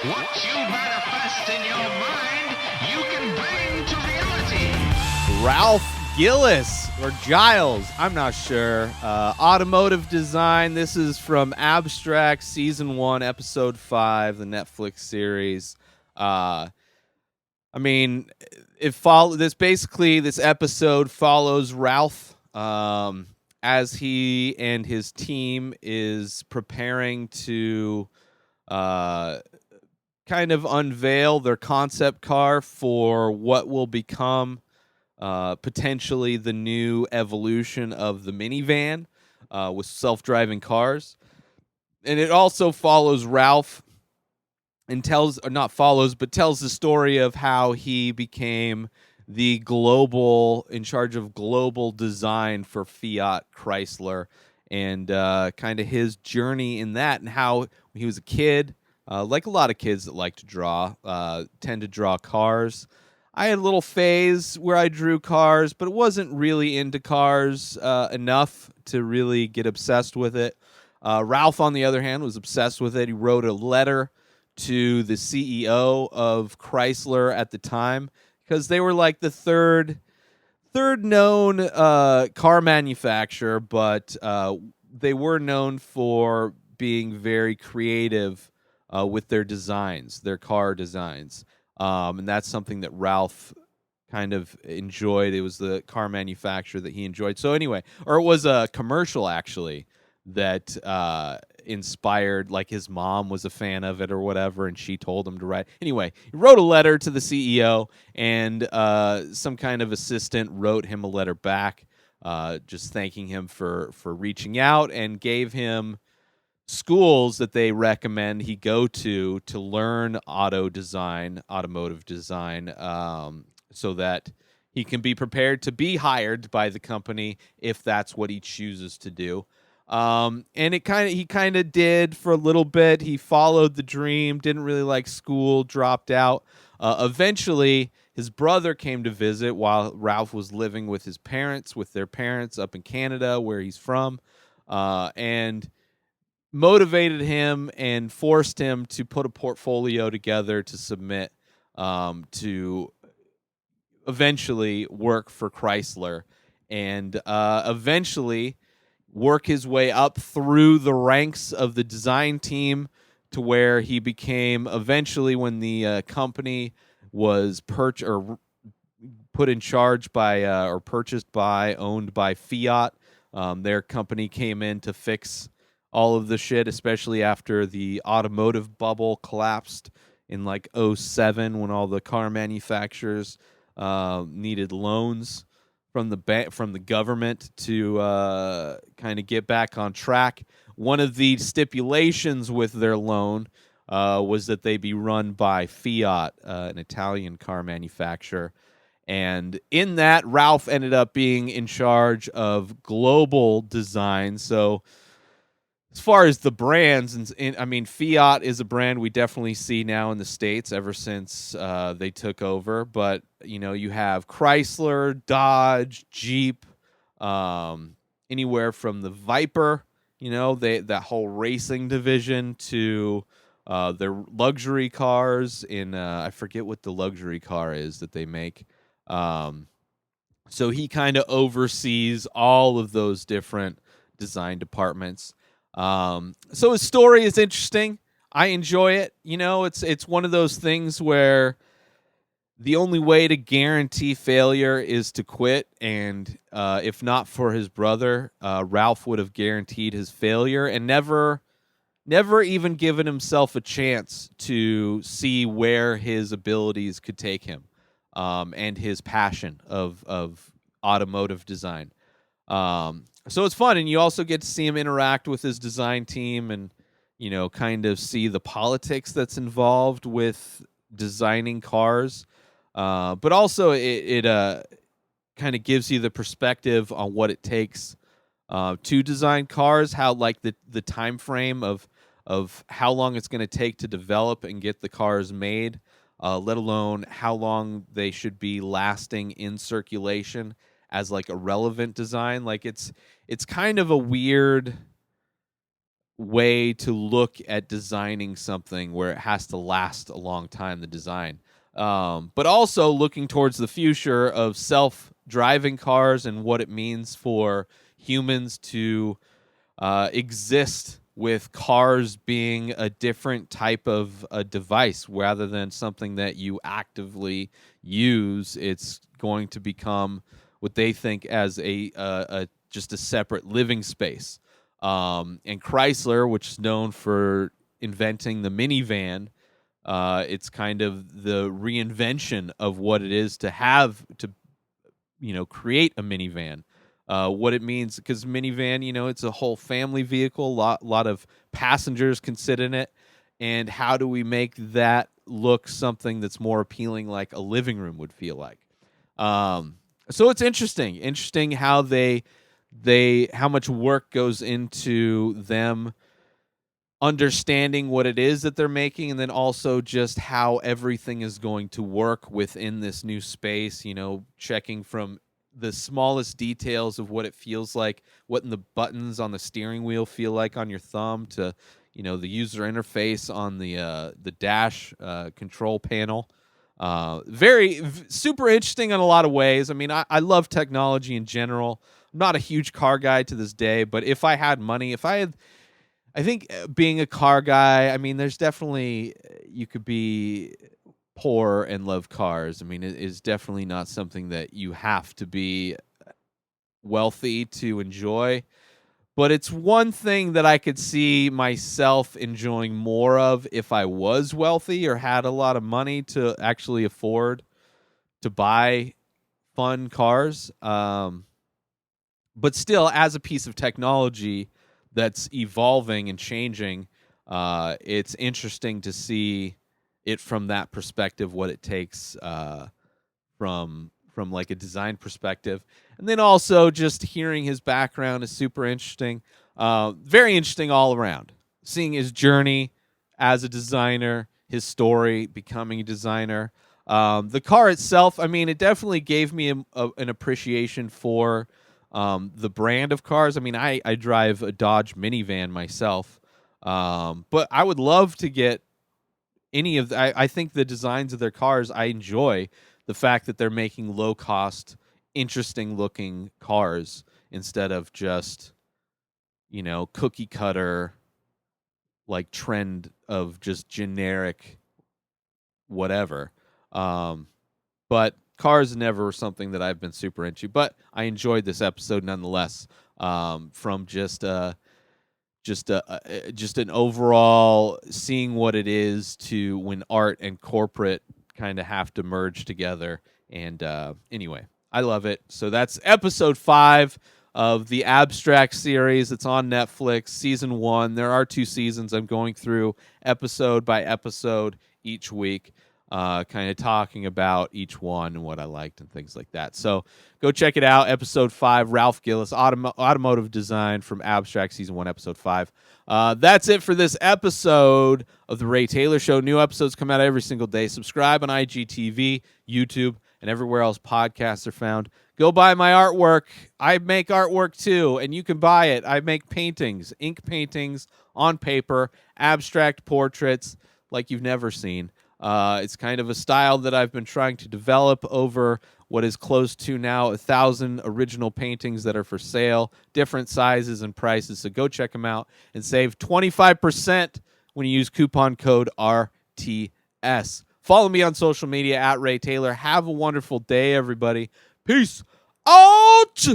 What you manifest in your mind, you can bring to reality. Ralph Gilles or Giles, I'm not sure. Automotive design. This is from Abstract Season 1, Episode 5, the Netflix series. This episode follows Ralph as he and his team is preparing to kind of unveil their concept car for what will become potentially the new evolution of the minivan with self-driving cars. And it also follows Ralph and tells the story of how he became in charge of global design for Fiat Chrysler, and kind of his journey in that, and how when he was a kid, like a lot of kids that like to draw, tend to draw cars. I had a little phase where I drew cars, but it wasn't really into cars enough to really get obsessed with it. Ralph, on the other hand, was obsessed with it. He wrote a letter to the CEO of Chrysler at the time, because they were like the third known car manufacturer, but they were known for being very creative with their designs, their car designs. And that's something that Ralph kind of enjoyed. It was the car manufacturer that he enjoyed. So anyway, or it was a commercial actually that inspired, like his mom was a fan of it or whatever, and she told him to write. Anyway, he wrote a letter to the CEO, and some kind of assistant wrote him a letter back, just thanking him for reaching out, and gave him schools that they recommend he go to learn automotive design, so that he can be prepared to be hired by the company if that's what he chooses to do. And he kind of did for a little bit. He followed the dream, didn't really like school, dropped out. Eventually, his brother came to visit while Ralph was living with their parents up in Canada, where he's from, and motivated him and forced him to put a portfolio together to submit to eventually work for Chrysler, and eventually work his way up through the ranks of the design team to where he became, eventually, when the company was put in charge by or purchased by, owned by Fiat. Their company came in to fix all of the shit, especially after the automotive bubble collapsed in like 2007, when all the car manufacturers needed loans from the government to kind of get back on track. One of the stipulations with their loan was that they be run by Fiat, an Italian car manufacturer. And in that, Ralph ended up being in charge of global design. So as far as the brands, Fiat is a brand we definitely see now in the States ever since they took over. But, you have Chrysler, Dodge, Jeep, anywhere from the Viper, that whole racing division, to their luxury cars I forget what the luxury car is that they make. So he kind of oversees all of those different design departments. So his story is interesting. I enjoy it. It's one of those things where the only way to guarantee failure is to quit. And if not for his brother, Ralph would have guaranteed his failure and never even given himself a chance to see where his abilities could take him, and his passion of automotive design. So it's fun, and you also get to see him interact with his design team, and kind of see the politics that's involved with designing cars. But also it kind of gives you the perspective on what it takes to design cars, how like the time frame of how long it's going to take to develop and get the cars made, let alone how long they should be lasting in circulation as like a relevant design. Like it's kind of a weird way to look at designing something where it has to last a long time, the design. But also looking towards the future of self-driving cars and what it means for humans to exist with cars being a different type of a device rather than something that you actively use. It's going to become what they think as a just a separate living space. And Chrysler, which is known for inventing the minivan, it's kind of the reinvention of what it is to have to, create a minivan. What it means, because minivan, it's a whole family vehicle. Lot of passengers can sit in it, and how do we make that look something that's more appealing, like a living room would feel like? So it's interesting how how much work goes into them understanding what it is that they're making, and then also just how everything is going to work within this new space, checking from the smallest details of what it feels like, what the buttons on the steering wheel feel like on your thumb, to the user interface on the dash control panel. Super interesting in a lot of ways. I mean, I love technology in general. I'm not a huge car guy to this day, but if I had money, I think being a car guy, I mean, there's definitely, you could be poor and love cars. I mean, it is definitely not something that you have to be wealthy to enjoy. But it's one thing that I could see myself enjoying more of if I was wealthy or had a lot of money to actually afford to buy fun cars. But still, as a piece of technology that's evolving and changing, it's interesting to see it from that perspective, what it takes from like a design perspective. And then also just hearing his background is super interesting. Very interesting all around. Seeing his journey as a designer, his story becoming a designer. The car itself, I mean, it definitely gave me an appreciation for the brand of cars. I mean, I drive a Dodge minivan myself, but I would love to get any of I think the designs of their cars, I enjoy the fact that they're making low cost, interesting looking cars instead of just, cookie cutter, like trend of just generic whatever. But cars never were something that I've been super into, but I enjoyed this episode nonetheless. From just an overall seeing what it is to when art and corporate kind of have to merge together. And anyway, I love it. So that's episode 5 of the Abstract series. It's on Netflix, season 1. There are 2 seasons. I'm going through episode by episode each week, kind of talking about each one and what I liked and things like that. So go check it out. Episode 5, Ralph Gilles, Automotive Design from Abstract, season 1, episode 5. That's it for this episode of The Ray Taylor Show. New episodes come out every single day. Subscribe on IGTV, YouTube, and everywhere else podcasts are found. Go buy my artwork. I make artwork too, and you can buy it. I make paintings, ink paintings on paper, abstract portraits like you've never seen. It's kind of a style that I've been trying to develop over what is close to now 1,000 original paintings that are for sale, different sizes and prices. So go check them out and save 25% when you use coupon code RTS. Follow me on social media at Ray Taylor. Have a wonderful day, everybody. Peace out!